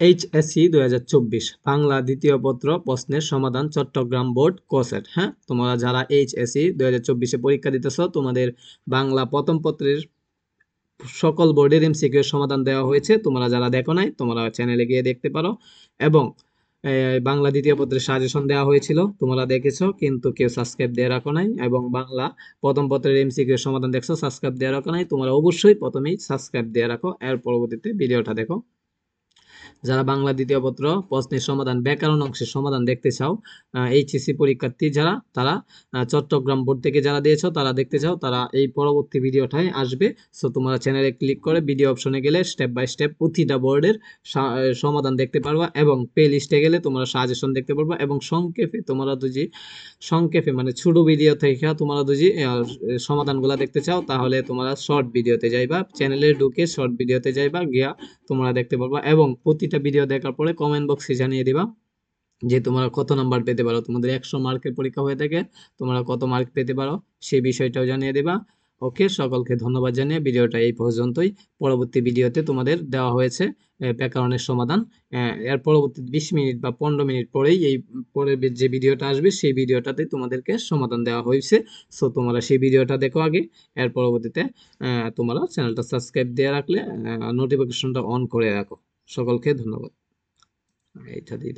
HSC 2024 Bangla দ্বিতীয় পত্র প্রশ্নের সমাধান চট্টগ্রাম বোর্ড কোসেট। হ্যাঁ, তোমরা যারা এইচএসসি 2024 পরীক্ষা দিতেছ, তোমাদের বাংলা প্রথম পত্রের সকল বোর্ডের এমসিকিউ এর সমাধান দেওয়া হয়েছে। তোমরা যারা দেখো নাই, তোমরা চ্যানেলে গিয়ে দেখতে পারো। এবং বাংলা দ্বিতীয় পত্রের সাজেশন দেওয়া হয়েছিল, তোমরা দেখেছো, কিন্তু কেউ সাবস্ক্রাইব দিয়ে রাখো নাই। এবং বাংলা প্রথম পত্রের এমসিকিউ এর সমাধান দেখছো, সাবস্ক্রাইব দিয়ে রাখো নাই। তোমরা অবশ্যই প্রথমেই সাবস্ক্রাইব দিয়ে রাখো, এর পরবর্তীতে ভিডিওটা দেখো। যারা বাংলা দ্বিতীয় পত্র প্রশ্নের সমাধান ব্যাকরণ অংশের সমাধান দেখতে চাও, এইচএসসি পরীক্ষার্থী যারা, তারা চট্টগ্রাম বোর্ড থেকে যারা দিয়েছো, তারা দেখতে চাও, তারা এই পরবর্তী ভিডিওটাই আসবে। সো তোমরা চ্যানেলে ক্লিক করে ভিডিও অপশনে গেলে স্টেপ বাই স্টেপ প্রতিটা বোর্ডের সমাধান দেখতে পারবা। এবং প্লে লিস্টে গেলে তোমরা সাজেশন দেখতে পারবা। এবং সংক্ষেপে তোমরা যদি সংক্ষেপে মানে ছোট ভিডিও থেকে তোমরা যদি সমাধানগুলো দেখতে চাও, তাহলে তোমরা শর্ট ভিডিওতে যাইবা, চ্যানেলে ঢুকে শর্ট ভিডিওতে যাইবা, গিয়া তোমরা দেখতে পারবা। এবং প্রতিটা ভিডিও দেখার পরে কমেন্ট বক্সে জানিয়ে দিবা যে তোমরা কত নাম্বার পেতে পারো। তোমাদের 100 মার্কের পরীক্ষা হয়ে থাকে, তোমরা কত মার্ক পেতে পারো সেই বিষয়টাও জানিয়ে দেবা। ওকে, সকলকে ধন্যবাদ জানিয়ে ভিডিওটা এই পর্যন্তই। পরবর্তী ভিডিওতে তোমাদের দেওয়া হয়েছে ব্যাকরণের সমাধান। এর পরবর্তী 20 মিনিট বা 15 মিনিট পরেই এই পরের যে ভিডিওটা আসবে, সেই ভিডিওটাতে তোমাদেরকে সমাধান দেওয়া হয়েছে। সো তোমরা সেই ভিডিওটা দেখো আগে, এর পরবর্তীতে তোমরা চ্যানেলটা সাবস্ক্রাইব দিয়ে রাখলে নোটিফিকেশনটা অন করে রাখো। সকলকে ধন্যবাদ। এইটা দিয়ে